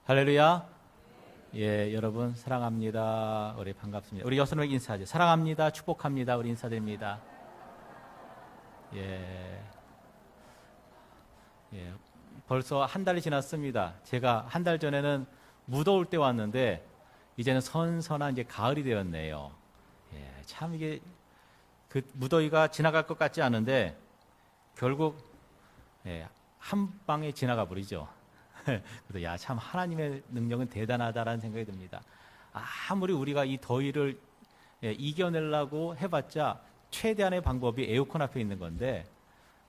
할렐루야. 예, 여러분 사랑합니다. 우리 반갑습니다. 우리 여러분 인사하죠. 사랑합니다. 축복합니다. 우리 인사드립니다. 예, 벌써 한 달이 지났습니다. 제가 한 달 전에는 무더울 때 왔는데 이제는 선선한 이제 가을이 되었네요. 예, 참 이게 그 무더위가 지나갈 것 같지 않은데 결국 한 방에 지나가 버리죠. 그래서 야, 참 하나님의 능력은 대단하다라는 생각이 듭니다. 아무리 우리가 이 더위를 이겨내려고 해봤자 최대한의 방법이 에어컨 앞에 있는 건데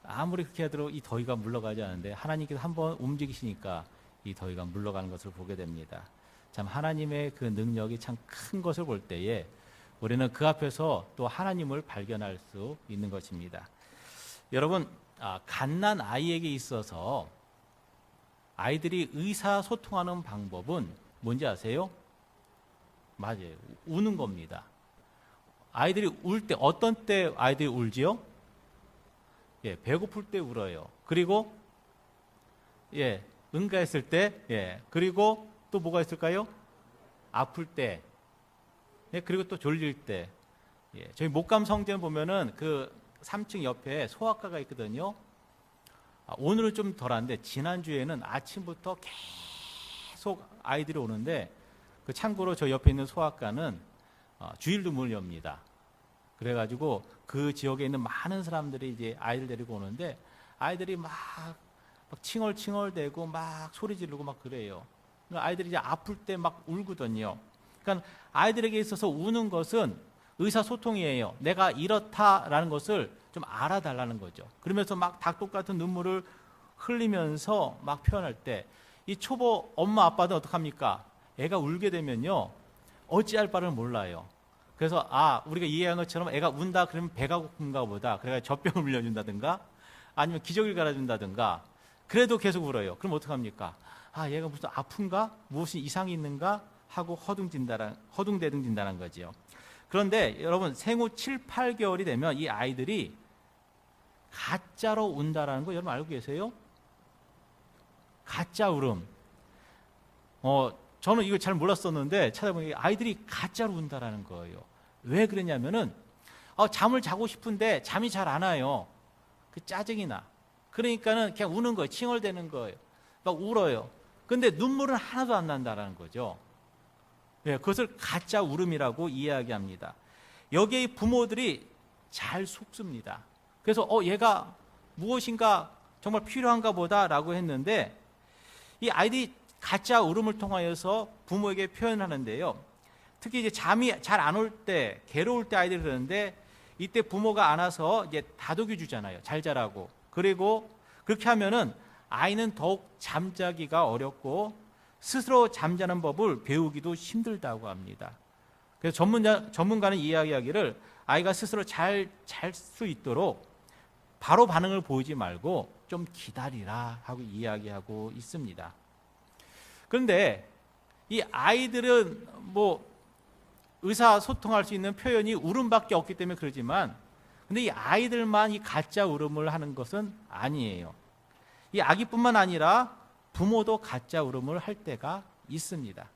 아무리 그렇게 하더라도 이 더위가 물러가지 않는데 하나님께서 한번 움직이시니까 이 더위가 물러가는 것을 보게 됩니다. 참 하나님의 그 능력이 참 큰 것을 볼 때에 우리는 그 앞에서 또 하나님을 발견할 수 있는 것입니다. 여러분, 갓난 아이에게 있어서 아이들이 의사소통하는 방법은 뭔지 아세요? 맞아요. 우는 겁니다. 아이들이 울 때, 어떤 때 아이들이 울지요? 배고플 때 울어요. 그리고, 응가했을 때, 그리고 또 뭐가 있을까요? 아플 때, 그리고 또 졸릴 때. 저희 목감 성전 보면은 그 3층 옆에 소아과가 있거든요. 오늘은 좀 덜한데 지난주에는 아침부터 계속 아이들이 오는데 그 참고로 저 옆에 있는 소아과는 주일도 문을 엽니다. 그래가지고 그 지역에 있는 많은 사람들이 이제 아이들 데리고 오는데 아이들이 막 칭얼칭얼대고 막 소리 지르고 막 그래요. 아이들이 이제 아플 때 막 울거든요. 그러니까 아이들에게 있어서 우는 것은 의사소통이에요. 내가 이렇다라는 것을 좀 알아달라는 거죠. 그러면서 막 닭독 같은 눈물을 흘리면서 막 표현할 때 이 초보 엄마 아빠는 어떡합니까? 애가 울게 되면요 어찌할 바를 몰라요. 그래서 우리가 이해한 것처럼 애가 운다 그러면 배가 고픈가 보다. 그래서 젖병을 물려준다든가 아니면 기저귀를 갈아준다든가 그래도 계속 울어요. 그럼 어떡합니까? 얘가 무슨 아픈가? 무엇이 이상이 있는가? 하고 허둥대둥진다는 거지요. 그런데 여러분 생후 7, 8개월이 되면 이 아이들이 가짜로 운다라는 거 여러분 알고 계세요? 가짜 울음. 저는 이거 잘 몰랐었는데 찾아보니까 아이들이 가짜로 운다라는 거예요. 왜 그러냐면은 잠을 자고 싶은데 잠이 잘 안 와요. 그 짜증이 나. 그러니까는 그냥 우는 거예요. 칭얼대는 거예요. 막 울어요. 근데 눈물은 하나도 안 난다라는 거죠. 그것을 가짜 울음이라고 이야기합니다. 여기에 부모들이 잘 속습니다. 그래서 얘가 무엇인가 정말 필요한가 보다라고 했는데 이 아이들이 가짜 울음을 통하여서 부모에게 표현하는데요. 특히 이제 잠이 잘 안 올 때, 괴로울 때 아이들이 그러는데 이때 부모가 안아서 이제 다독여 주잖아요. 잘 자라고. 그리고 그렇게 하면은 아이는 더욱 잠자기가 어렵고 스스로 잠자는 법을 배우기도 힘들다고 합니다. 그래서 전문가는 이야기하기를 아이가 스스로 잘 잘 수 있도록 바로 반응을 보이지 말고 좀 기다리라 하고 이야기하고 있습니다. 그런데 이 아이들은 의사소통할 수 있는 표현이 울음밖에 없기 때문에 그러지만 근데 이 아이들만 이 가짜 울음을 하는 것은 아니에요. 이 아기뿐만 아니라 부모도 가짜 울음을 할 때가 있습니다.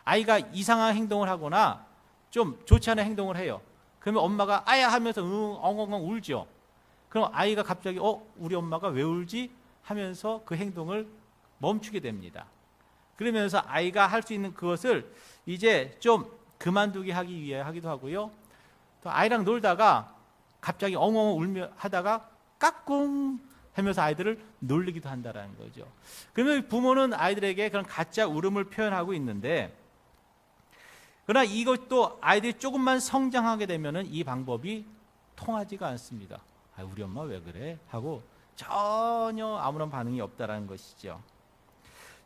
아이가 이상한 행동을 하거나 좀 좋지 않은 행동을 해요. 그러면 엄마가 아야 하면서 엉엉엉 울죠. 그럼 아이가 갑자기 우리 엄마가 왜 울지? 하면서 그 행동을 멈추게 됩니다. 그러면서 아이가 할 수 있는 그것을 이제 좀 그만두게 하기 위해 하기도 하고요. 또 아이랑 놀다가 갑자기 엉엉 울며 하다가 까꿍 하면서 아이들을 놀리기도 한다는 거죠. 그러면 부모는 아이들에게 그런 가짜 울음을 표현하고 있는데 그러나 이것도 아이들이 조금만 성장하게 되면 이 방법이 통하지가 않습니다. 우리 엄마 왜 그래? 하고 전혀 아무런 반응이 없다라는 것이죠.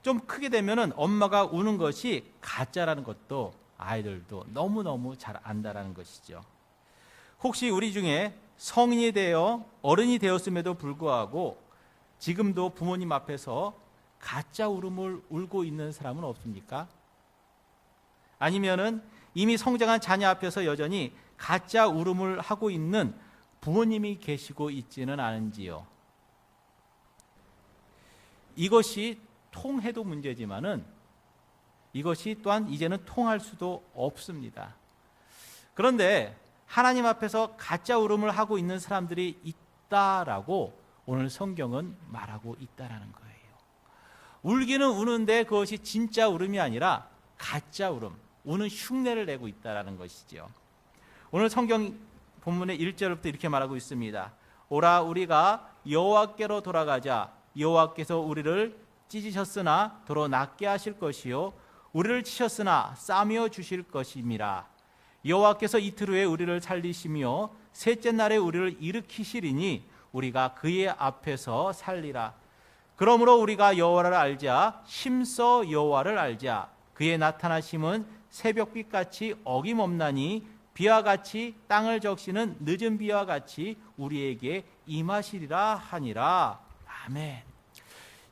좀 크게 되면 엄마가 우는 것이 가짜라는 것도 아이들도 너무너무 잘 안다라는 것이죠. 혹시 우리 중에 성인이 되어 어른이 되었음에도 불구하고 지금도 부모님 앞에서 가짜 울음을 울고 있는 사람은 없습니까? 아니면은 이미 성장한 자녀 앞에서 여전히 가짜 울음을 하고 있는 부모님이 계시고 있지는 않은지요? 이것이 통해도 문제지만은 이것이 또한 이제는 통할 수도 없습니다. 그런데 하나님 앞에서 가짜 울음을 하고 있는 사람들이 있다라고 오늘 성경은 말하고 있다라는 거예요. 울기는 우는데 그것이 진짜 울음이 아니라 가짜 울음, 우는 흉내를 내고 있다라는 것이죠. 오늘 성경 본문의 1절부터 이렇게 말하고 있습니다. 오라 우리가 여호와께로 돌아가자. 여호와께서 우리를 찢으셨으나 도로 낫게 하실 것이요 우리를 치셨으나 싸매어 주실 것임이라. 여호와께서 이틀 후에 우리를 살리시며 셋째 날에 우리를 일으키시리니 우리가 그의 앞에서 살리라. 그러므로 우리가 여호와를 알자. 심써 여호와를 알자. 그의 나타나심은 새벽빛같이 어김없나니 비와 같이 땅을 적시는 늦은 비와 같이 우리에게 임하시리라 하니라. 아멘.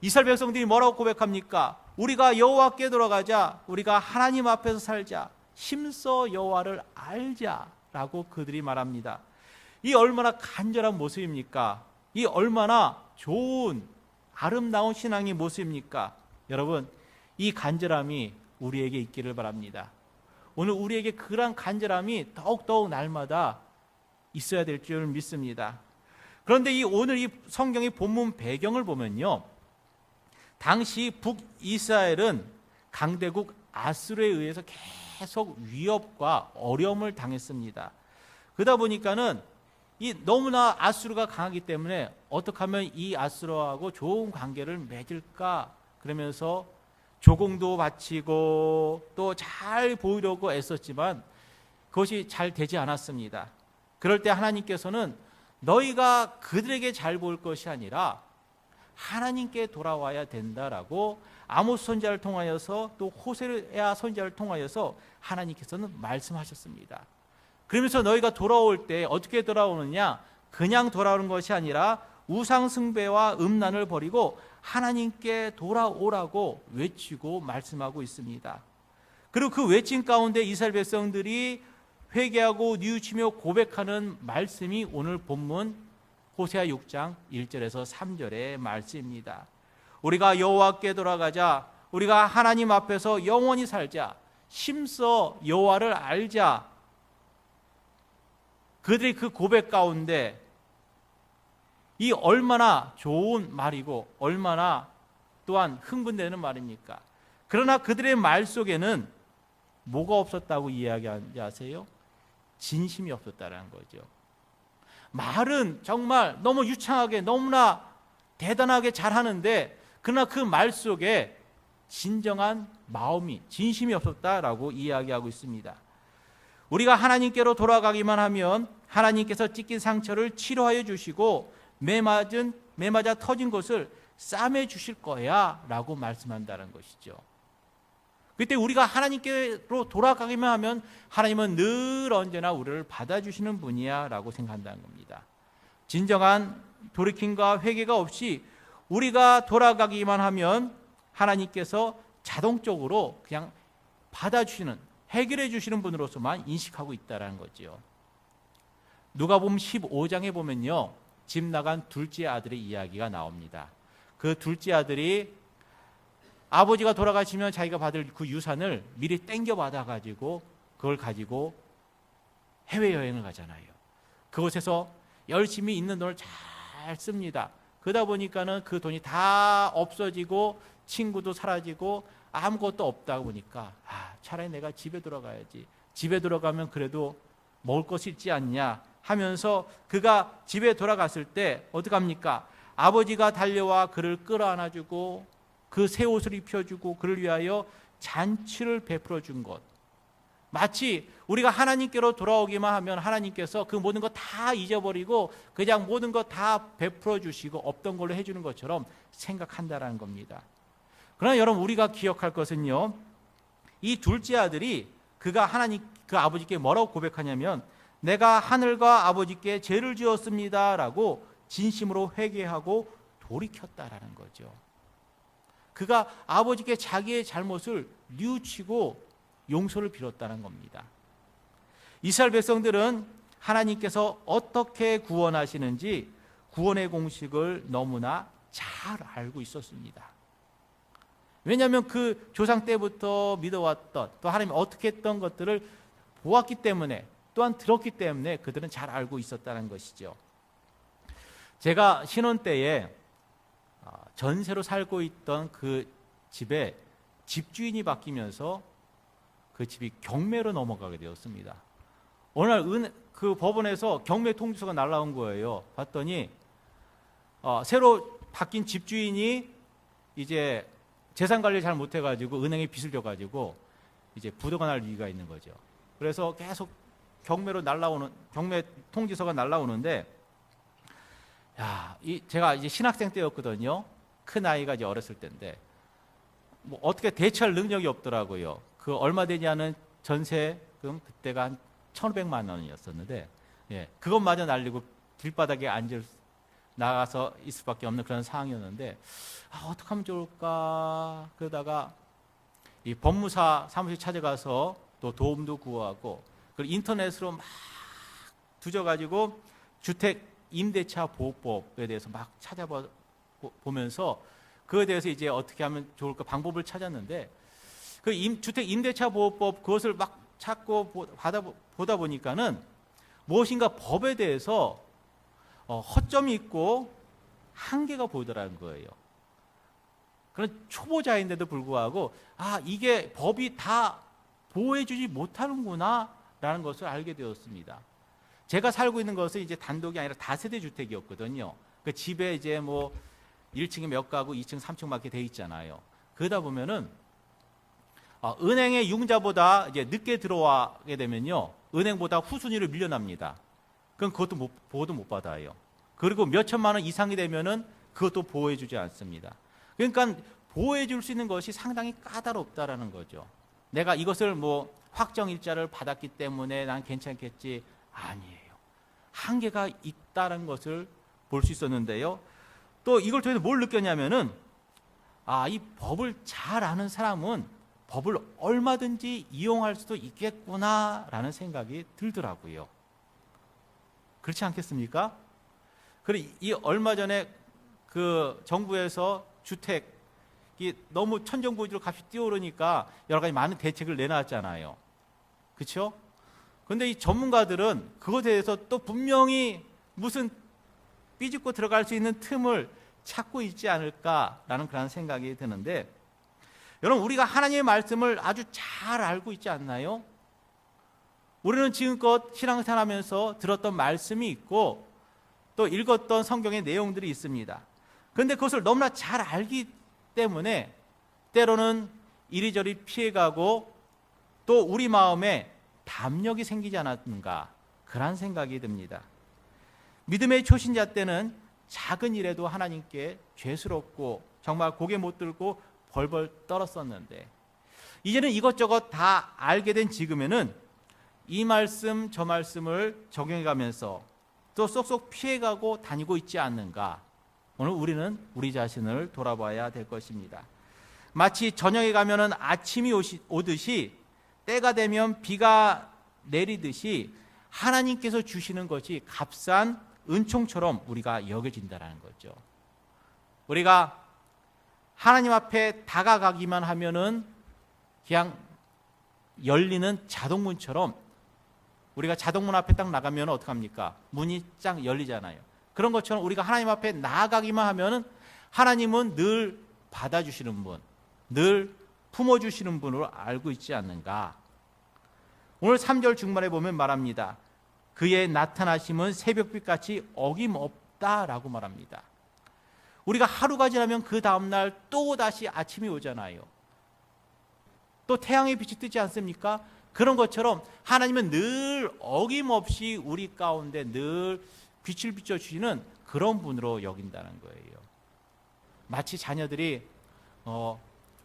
이스라엘 백성들이 뭐라고 고백합니까? 우리가 여호와께 돌아가자. 우리가 하나님 앞에서 살자. 심써 여호와를 알자라고 그들이 말합니다. 이 얼마나 간절한 모습입니까? 이 얼마나 좋은 아름다운 신앙의 모습입니까? 여러분, 이 간절함이 우리에게 있기를 바랍니다. 오늘 우리에게 그러한 간절함이 더욱더욱 날마다 있어야 될 줄 믿습니다. 그런데 오늘 이 성경의 본문 배경을 보면요, 당시 북이스라엘은 강대국 아수르에 의해서 계속 위협과 어려움을 당했습니다. 그러다 보니까는 너무나 아수르가 강하기 때문에 어떻게 하면 이 아수르하고 좋은 관계를 맺을까 그러면서 조공도 바치고 또 잘 보이려고 애썼지만 그것이 잘 되지 않았습니다. 그럴 때 하나님께서는 너희가 그들에게 잘 보일 것이 아니라 하나님께 돌아와야 된다라고 아모스 선지자를 통하여서 또 호세아 선지자를 통하여서 하나님께서는 말씀하셨습니다. 그러면서 너희가 돌아올 때 어떻게 돌아오느냐? 그냥 돌아오는 것이 아니라 우상 숭배와 음란을 버리고 하나님께 돌아오라고 외치고 말씀하고 있습니다. 그리고 그 외침 가운데 이스라엘 백성들이 회개하고 뉘우치며 고백하는 말씀이 오늘 본문 호세아 6장 1절에서 3절의 말씀입니다. 우리가 여호와께 돌아가자. 우리가 하나님 앞에서 영원히 살자. 심써 여호와를 알자. 그들의 그 고백 가운데 이 얼마나 좋은 말이고 얼마나 또한 흥분되는 말입니까? 그러나 그들의 말 속에는 뭐가 없었다고 이야기하는지 아세요? 진심이 없었다는 거죠. 말은 정말 너무 유창하게 너무나 대단하게 잘하는데 그러나 그 말 속에 진정한 마음이 진심이 없었다라고 이야기하고 있습니다. 우리가 하나님께로 돌아가기만 하면 하나님께서 찢긴 상처를 치료하여 주시고 매맞아 터진 것을 싸매 주실 거야 라고 말씀한다는 것이죠. 그때 우리가 하나님께로 돌아가기만 하면 하나님은 늘 언제나 우리를 받아주시는 분이야 라고 생각한다는 겁니다. 진정한 돌이킴과 회개가 없이 우리가 돌아가기만 하면 하나님께서 자동적으로 그냥 받아주시는, 해결해 주시는 분으로서만 인식하고 있다는 거죠. 누가복음 15장에 보면요, 집 나간 둘째 아들의 이야기가 나옵니다. 그 둘째 아들이 아버지가 돌아가시면 자기가 받을 그 유산을 미리 땡겨 받아가지고 그걸 가지고 해외여행을 가잖아요. 그곳에서 열심히 있는 돈을 잘 씁니다. 그러다 보니까는 그 돈이 다 없어지고 친구도 사라지고 아무것도 없다 보니까 차라리 내가 집에 들어가야지. 집에 들어가면 그래도 먹을 것이 있지 않냐 하면서 그가 집에 돌아갔을 때 어떡합니까? 아버지가 달려와 그를 끌어안아주고 그 새 옷을 입혀주고 그를 위하여 잔치를 베풀어 준 것. 마치 우리가 하나님께로 돌아오기만 하면 하나님께서 그 모든 것 다 잊어버리고 그냥 모든 것 다 베풀어 주시고 없던 걸로 해주는 것처럼 생각한다라는 겁니다. 그러나 여러분, 우리가 기억할 것은요, 이 둘째 아들이 그가 그 아버지께 뭐라고 고백하냐면 내가 하늘과 아버지께 죄를 지었습니다 라고 진심으로 회개하고 돌이켰다라는 거죠. 그가 아버지께 자기의 잘못을 뉘우치고 용서를 빌었다는 겁니다. 이스라엘 백성들은 하나님께서 어떻게 구원하시는지 구원의 공식을 너무나 잘 알고 있었습니다. 왜냐하면 그 조상 때부터 믿어왔던, 또 하나님이 어떻게 했던 것들을 보았기 때문에, 또한 들었기 때문에 그들은 잘 알고 있었다는 것이죠. 제가 신혼 때에 전세로 살고 있던 그 집에 집주인이 바뀌면서 그 집이 경매로 넘어가게 되었습니다. 어느 날 그 법원에서 경매 통지서가 날라온 거예요. 봤더니 새로 바뀐 집주인이 이제 재산 관리 잘 못해가지고 은행에 빚을 져가지고 이제 부도가 날 위기가 있는 거죠. 그래서 계속 경매 통지서가 날라오는데, 제가 이제 신학생 때였거든요. 큰 아이가 이제 어렸을 때인데, 뭐 어떻게 대처할 능력이 없더라고요. 그 얼마 되지 않은 전세금, 그때가 한 1,500만 원이었었는데, 그것마저 날리고 길바닥에 나가서 있을 수밖에 없는 그런 상황이었는데, 어떻게 하면 좋을까? 그러다가 이 법무사 사무실 찾아가서 또 도움도 구하고, 그리고 인터넷으로 막 두져가지고 주택 임대차 보호법에 대해서 막 찾아보면서 그거에 대해서 이제 어떻게 하면 좋을까 방법을 찾았는데, 그 주택 임대차 보호법 그것을 막 찾고 보다 보니까는 무엇인가 법에 대해서 허점이 있고 한계가 보이더라는 거예요. 그런 초보자인데도 불구하고 이게 법이 다 보호해주지 못하는구나 라는 것을 알게 되었습니다. 제가 살고 있는 것은 이제 단독이 아니라 다세대 주택이었거든요. 그 집에 이제 뭐 1층에 몇 가구, 2층, 3층밖에 돼 있잖아요. 그러다 보면은 은행의 융자보다 이제 늦게 들어와게 되면요, 은행보다 후순위로 밀려납니다. 그럼 그것도 보호도 못 받아요. 그리고 몇 천만 원 이상이 되면은 그것도 보호해주지 않습니다. 그러니까 보호해줄 수 있는 것이 상당히 까다롭다라는 거죠. 내가 이것을 뭐 확정일자를 받았기 때문에 난 괜찮겠지, 아니에요. 한계가 있다는 것을 볼 수 있었는데요. 또 이걸 통해서 뭘 느꼈냐면은 이 법을 잘 아는 사람은 법을 얼마든지 이용할 수도 있겠구나라는 생각이 들더라고요. 그렇지 않겠습니까? 그리고 이 얼마 전에 그 정부에서 주택이 너무 천정부지로 값이 뛰어오르니까 여러 가지 많은 대책을 내놨잖아요. 그렇죠? 그런데 이 전문가들은 그것에 대해서 또 분명히 무슨 삐집고 들어갈 수 있는 틈을 찾고 있지 않을까라는 그런 생각이 드는데, 여러분, 우리가 하나님의 말씀을 아주 잘 알고 있지 않나요? 우리는 지금껏 신앙생활하면서 들었던 말씀이 있고 또 읽었던 성경의 내용들이 있습니다. 그런데 그것을 너무나 잘 알기 때문에 때로는 이리저리 피해가고 또 우리 마음에 담력이 생기지 않았는가, 그런 생각이 듭니다. 믿음의 초신자 때는 작은 일에도 하나님께 죄스럽고 정말 고개 못 들고 벌벌 떨었었는데, 이제는 이것저것 다 알게 된 지금에는 이 말씀 저 말씀을 적용해가면서 또 쏙쏙 피해가고 다니고 있지 않는가. 오늘 우리는 우리 자신을 돌아봐야 될 것입니다. 마치 저녁에 가면은 아침이 오듯이, 때가 되면 비가 내리듯이 하나님께서 주시는 것이 값싼 은총처럼 우리가 여겨진다는 거죠. 우리가 하나님 앞에 다가가기만 하면은 그냥 열리는 자동문처럼, 우리가 자동문 앞에 딱 나가면 어떡합니까? 문이 쫙 열리잖아요. 그런 것처럼 우리가 하나님 앞에 나아가기만 하면은 하나님은 늘 받아주시는 분, 늘 품어주시는 분으로 알고 있지 않는가. 오늘 3절 중반에 보면 말합니다. 그의 나타나심은 새벽빛같이 어김없다라고 말합니다. 우리가 하루가 지나면 그 다음날 또 다시 아침이 오잖아요. 또 태양의 빛이 뜨지 않습니까? 그런 것처럼 하나님은 늘 어김없이 우리 가운데 늘 빛을 비춰주시는 그런 분으로 여긴다는 거예요. 마치 자녀들이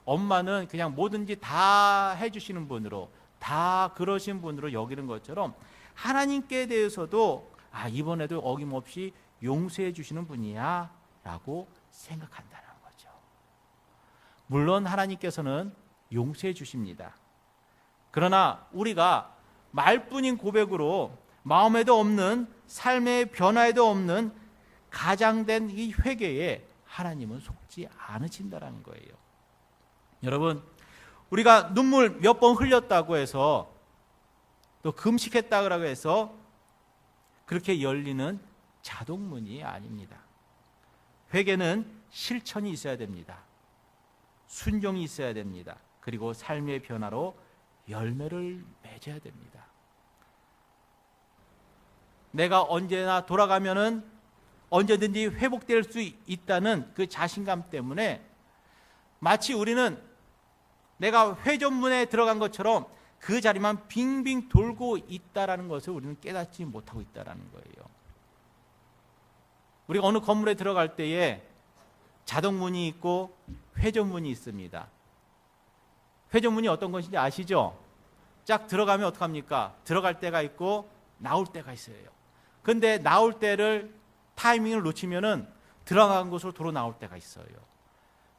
엄마는 그냥 뭐든지 다 해주시는 분으로, 다 그러신 분으로 여기는 것처럼 하나님께 대해서도 이번에도 어김없이 용서해 주시는 분이야 라고 생각한다는 거죠. 물론 하나님께서는 용서해 주십니다. 그러나 우리가 말뿐인 고백으로 마음에도 없는, 삶의 변화에도 없는 가장된 이 회개에 하나님은 속지 않으신다는 거예요. 여러분, 우리가 눈물 몇 번 흘렸다고 해서 또 금식했다고 해서 그렇게 열리는 자동문이 아닙니다. 회개는 실천이 있어야 됩니다. 순종이 있어야 됩니다. 그리고 삶의 변화로 열매를 맺어야 됩니다. 내가 언제나 돌아가면은 언제든지 회복될 수 있다는 그 자신감 때문에 마치 우리는 내가 회전문에 들어간 것처럼 그 자리만 빙빙 돌고 있다라는 것을 우리는 깨닫지 못하고 있다라는 거예요. 우리가 어느 건물에 들어갈 때에 자동문이 있고 회전문이 있습니다. 회전문이 어떤 것인지 아시죠? 쫙 들어가면 어떡합니까? 들어갈 때가 있고 나올 때가 있어요. 근데 나올 때를 타이밍을 놓치면은 들어간 곳으로 도로 나올 때가 있어요.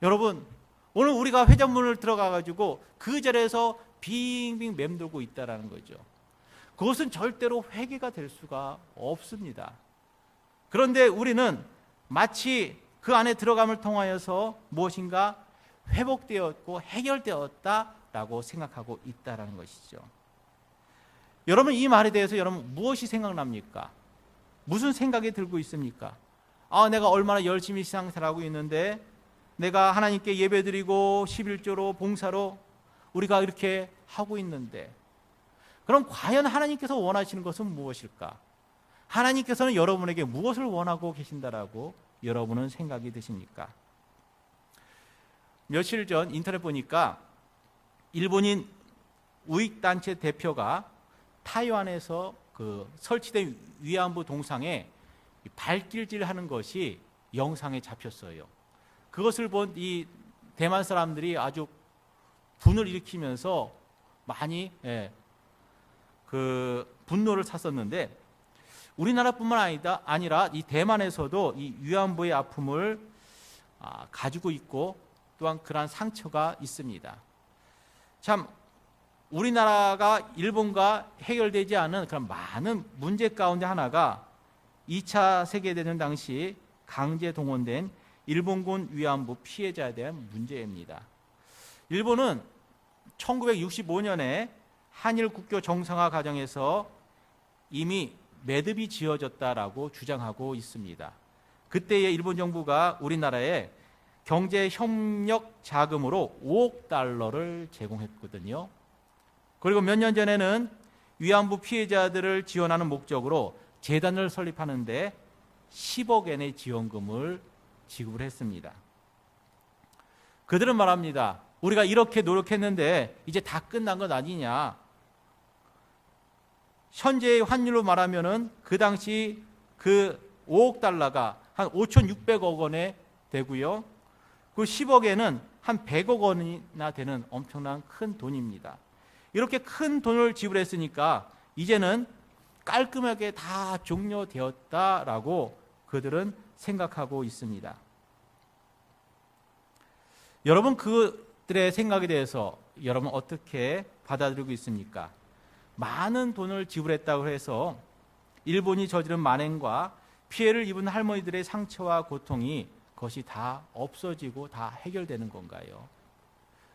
여러분, 오늘 우리가 회전문을 들어가 가지고 그 자리에서 빙빙 맴돌고 있다라는 거죠. 그것은 절대로 회개가 될 수가 없습니다. 그런데 우리는 마치 그 안에 들어감을 통하여서 무엇인가 회복되었고 해결되었다라고 생각하고 있다라는 것이죠. 여러분, 이 말에 대해서 여러분 무엇이 생각납니까? 무슨 생각이 들고 있습니까? 내가 얼마나 열심히 신앙생활하고 있는데 내가 하나님께 예배드리고 11조로 봉사로 우리가 이렇게 하고 있는데, 그럼 과연 하나님께서 원하시는 것은 무엇일까? 하나님께서는 여러분에게 무엇을 원하고 계신다라고 여러분은 생각이 드십니까? 며칠 전 인터넷 보니까 일본인 우익단체 대표가 타이완에서 그 설치된 위안부 동상에 발길질하는 것이 영상에 잡혔어요. 그것을 본 이 대만 사람들이 아주 분을 일으키면서 많이 그 분노를 샀었는데, 우리나라뿐만 아니라 이 대만에서도 이 위안부의 아픔을 가지고 있고 또한 그러한 상처가 있습니다. 참 우리나라가 일본과 해결되지 않은 그런 많은 문제 가운데 하나가 2차 세계대전 당시 강제 동원된 일본군 위안부 피해자에 대한 문제입니다. 일본은 1965년에 한일 국교 정상화 과정에서 이미 매듭이 지어졌다라고 주장하고 있습니다. 그때의 일본 정부가 우리나라에 경제 협력 자금으로 5억 달러를 제공했거든요. 그리고 몇 년 전에는 위안부 피해자들을 지원하는 목적으로 재단을 설립하는데 10억 엔의 지원금을 지급을 했습니다. 그들은 말합니다. 우리가 이렇게 노력했는데 이제 다 끝난 것 아니냐. 현재의 환율로 말하면은 그 당시 그 5억 달러가 한 5,600억 원에 되고요. 그 10억에는 한 100억 원이나 되는 엄청난 큰 돈입니다. 이렇게 큰 돈을 지불했으니까 이제는 깔끔하게 다 종료되었다라고 그들은 생각하고 있습니다. 여러분, 그들의 생각에 대해서 여러분 어떻게 받아들이고 있습니까? 많은 돈을 지불했다고 해서 일본이 저지른 만행과 피해를 입은 할머니들의 상처와 고통이 그것이 다 없어지고 다 해결되는 건가요?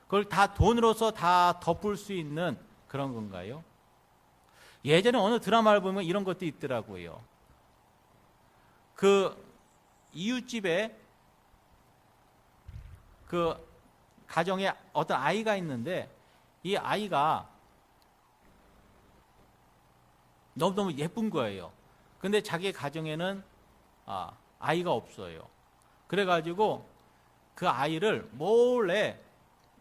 그걸 다 돈으로서 다 덮을 수 있는 그런 건가요? 예전에 어느 드라마를 보면 이런 것도 있더라고요. 그 이웃집에 그 가정에 어떤 아이가 있는데 이 아이가 너무너무 예쁜 거예요. 근데 자기 가정에는 아이가 없어요. 그래가지고 그 아이를 몰래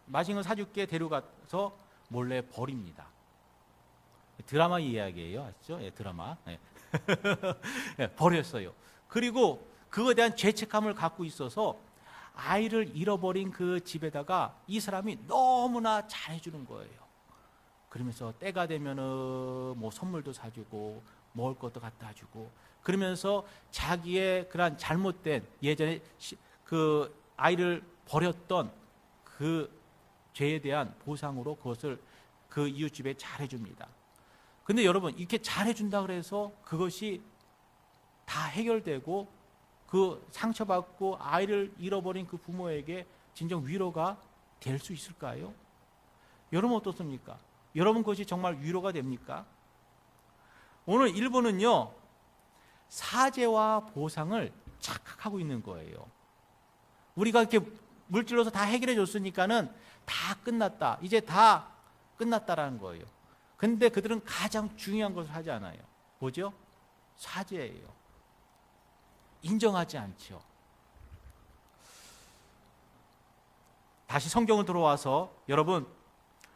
맛있는 거 사줄게 데려가서 몰래 버립니다. 드라마 이야기예요. 아시죠? 예, 드라마. 예. 예, 버렸어요. 그리고 그거에 대한 죄책감을 갖고 있어서 아이를 잃어버린 그 집에다가 이 사람이 너무나 잘해주는 거예요. 그러면서 때가 되면은 뭐 선물도 사주고 먹을 것도 갖다 주고 그러면서 자기의 그런 잘못된 예전에 그 아이를 버렸던 그 죄에 대한 보상으로 그것을 그 이웃집에 잘해줍니다. 근데 여러분, 이렇게 잘해준다 그래서 그것이 다 해결되고 그 상처받고 아이를 잃어버린 그 부모에게 진정 위로가 될 수 있을까요? 여러분 어떻습니까? 여러분 그것이 정말 위로가 됩니까? 오늘 일본은요, 사죄와 보상을 착각하고 있는 거예요. 우리가 이렇게 물질로서 다 해결해 줬으니까는 다 끝났다. 이제 다 끝났다라는 거예요. 근데 그들은 가장 중요한 것을 하지 않아요. 뭐죠? 사죄예요. 인정하지 않죠. 다시 성경을 들어와서 여러분,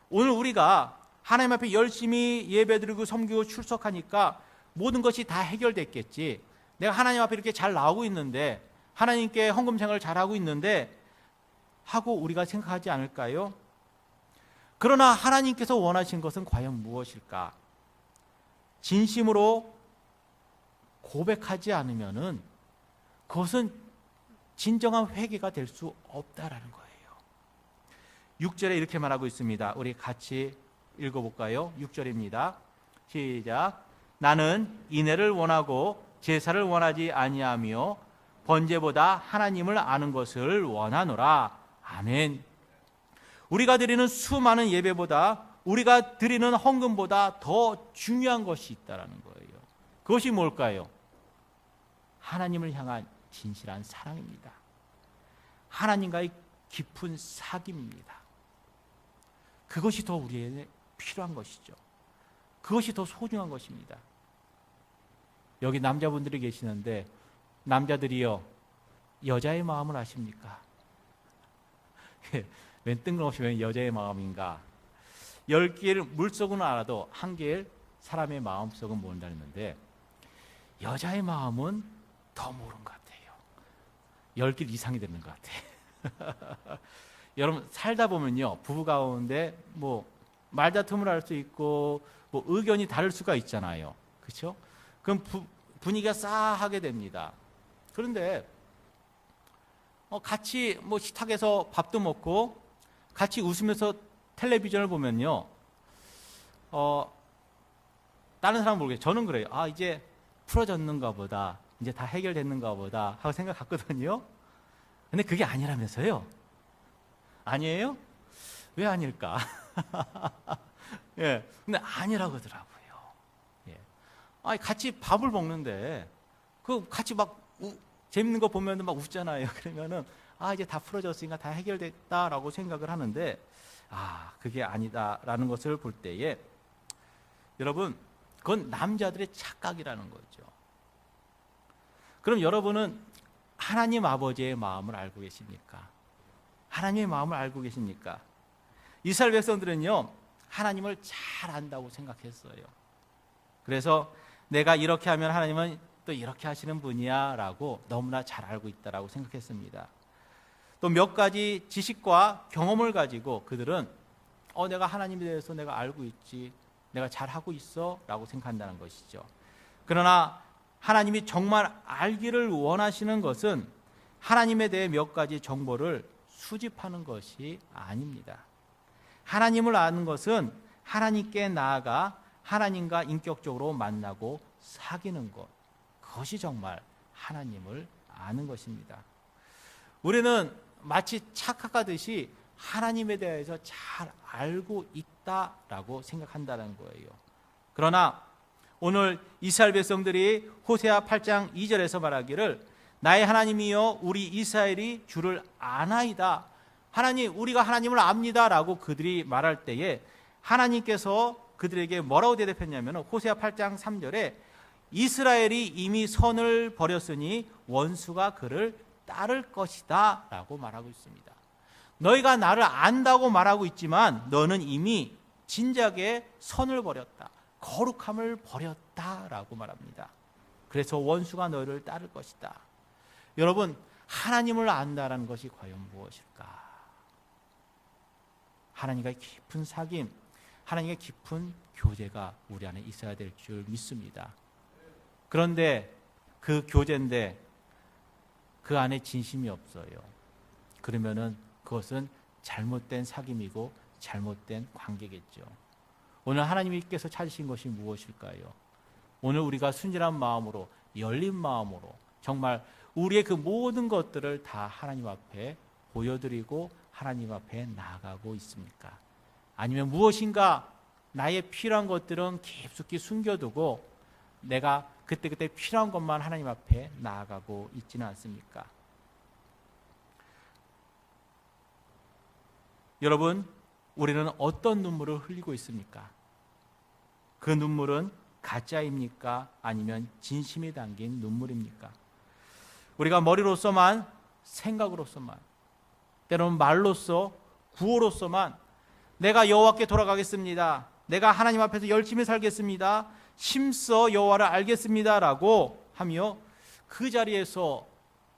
오늘 우리가 하나님 앞에 열심히 예배드리고 섬기고 출석하니까 모든 것이 다 해결됐겠지. 내가 하나님 앞에 이렇게 잘 나오고 있는데, 하나님께 헌금 생활을 잘하고 있는데 하고 우리가 생각하지 않을까요? 그러나 하나님께서 원하신 것은 과연 무엇일까? 진심으로 고백하지 않으면은 그것은 진정한 회개가 될 수 없다라는 거예요. 6절에 이렇게 말하고 있습니다. 우리 같이 읽어볼까요? 6절입니다. 시작. 나는 인애를 원하고 제사를 원하지 아니하며 번제보다 하나님을 아는 것을 원하노라. 아멘. 우리가 드리는 수많은 예배보다, 우리가 드리는 헌금보다 더 중요한 것이 있다라는 거예요. 그것이 뭘까요? 하나님을 향한 진실한 사랑입니다. 하나님과의 깊은 사귐입니다. 그것이 더 우리에게 필요한 것이죠. 그것이 더 소중한 것입니다. 여기 남자분들이 계시는데, 남자들이요, 여자의 마음을 아십니까? 웬 뜬금없이 웬 여자의 마음인가? 10개를 물속은 알아도 1개를 사람의 마음속은 모른다는데, 여자의 마음은 더 모르는 것 같아요. 10개 이상이 되는 것 같아요. 여러분 살다 보면요, 부부 가운데 뭐 말다툼을 할 수 있고 뭐 의견이 다를 수가 있잖아요. 그렇죠? 그럼 분위기가 싸하게 됩니다. 그런데 같이 뭐 식탁에서 밥도 먹고 같이 웃으면서 텔레비전을 보면요, 다른 사람은 모르겠어요. 저는 그래요. 아, 이제 풀어졌는가 보다, 이제 다 해결됐는가 보다 하고 생각했거든요. 근데 그게 아니라면서요. 아니에요? 왜 아닐까? 예, 근데 아니라고 하더라고요. 예. 아니, 같이 밥을 먹는데, 같이 막 재밌는 거 보면 막 웃잖아요. 그러면은, 아, 이제 다 풀어졌으니까 다 해결됐다라고 생각을 하는데, 아, 그게 아니다라는 것을 볼 때에, 여러분, 그건 남자들의 착각이라는 거죠. 그럼 여러분은 하나님 아버지의 마음을 알고 계십니까? 하나님의 마음을 알고 계십니까? 이스라엘 백성들은요, 하나님을 잘 안다고 생각했어요. 그래서 내가 이렇게 하면 하나님은 또 이렇게 하시는 분이야 라고 너무나 잘 알고 있다라고 생각했습니다. 또 몇 가지 지식과 경험을 가지고 그들은 내가 하나님에 대해서 내가 알고 있지, 내가 잘하고 있어 라고 생각한다는 것이죠. 그러나 하나님이 정말 알기를 원하시는 것은 하나님에 대해 몇 가지 정보를 수집하는 것이 아닙니다. 하나님을 아는 것은 하나님께 나아가 하나님과 인격적으로 만나고 사귀는 것, 그것이 정말 하나님을 아는 것입니다. 우리는 마치 착각하듯이 하나님에 대해서 잘 알고 있다라고 생각한다는 거예요. 그러나 오늘 이스라엘 백성들이 호세아 8장 2절에서 말하기를 나의 하나님이여 우리 이스라엘이 주를 아나이다. 하나님, 우리가 하나님을 압니다라고 그들이 말할 때에 하나님께서 그들에게 뭐라고 대답했냐면 호세아 8장 3절에 이스라엘이 이미 선을 버렸으니 원수가 그를 따를 것이다 라고 말하고 있습니다. 너희가 나를 안다고 말하고 있지만 너는 이미 진작에 선을 버렸다, 거룩함을 버렸다라고 말합니다. 그래서 원수가 너희를 따를 것이다. 여러분, 하나님을 안다라는 것이 과연 무엇일까? 하나님과의 깊은 사귐, 하나님의 깊은 교제가 우리 안에 있어야 될 줄 믿습니다. 그런데 그 교제인데 그 안에 진심이 없어요. 그러면은 그것은 잘못된 사귐이고 잘못된 관계겠죠. 오늘 하나님께서 찾으신 것이 무엇일까요? 오늘 우리가 순진한 마음으로, 열린 마음으로 정말 우리의 그 모든 것들을 다 하나님 앞에 보여드리고 하나님 앞에 나아가고 있습니까? 아니면 무엇인가 나의 필요한 것들은 깊숙이 숨겨두고 내가 그때그때 필요한 것만 하나님 앞에 나아가고 있지는 않습니까? 여러분, 우리는 어떤 눈물을 흘리고 있습니까? 그 눈물은 가짜입니까? 아니면 진심이 담긴 눈물입니까? 우리가 머리로서만, 생각으로서만, 때로는 말로써, 구호로서만 내가 여호와께 돌아가겠습니다, 내가 하나님 앞에서 열심히 살겠습니다, 힘써 여호와를 알겠습니다라고 하며 그 자리에서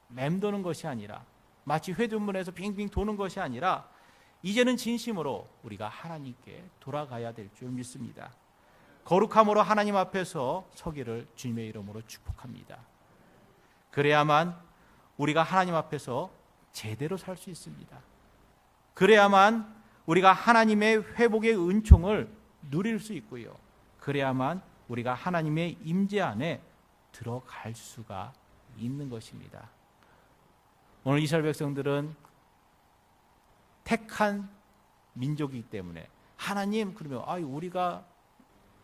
맴도는 것이 아니라, 마치 회전문에서 빙빙 도는 것이 아니라 이제는 진심으로 우리가 하나님께 돌아가야 될 줄 믿습니다. 거룩함으로 하나님 앞에서 서기를 주님의 이름으로 축복합니다. 그래야만 우리가 하나님 앞에서 제대로 살 수 있습니다. 그래야만 우리가 하나님의 회복의 은총을 누릴 수 있고요. 그래야만 우리가 하나님의 임재 안에 들어갈 수가 있는 것입니다. 오늘 이스라엘 백성들은 택한 민족이기 때문에 하나님, 그러면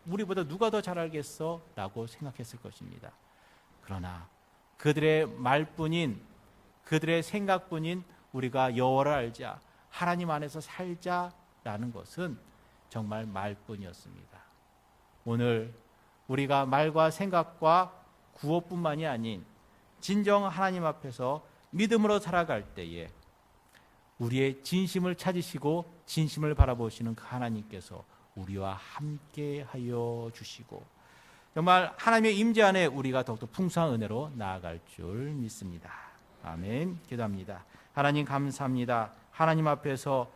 우리보다 누가 더 잘 알겠어? 라고 생각했을 것입니다. 그러나 그들의 말뿐인, 그들의 생각뿐인 우리가 여호와를 알자, 하나님 안에서 살자라는 것은 정말 말뿐이었습니다. 오늘 우리가 말과 생각과 구호뿐만이 아닌 진정 하나님 앞에서 믿음으로 살아갈 때에 우리의 진심을 찾으시고 진심을 바라보시는 그 하나님께서 우리와 함께하여 주시고 정말 하나님의 임재 안에 우리가 더욱더 풍성한 은혜로 나아갈 줄 믿습니다. 아멘. 기도합니다. 하나님 감사합니다. 하나님 앞에서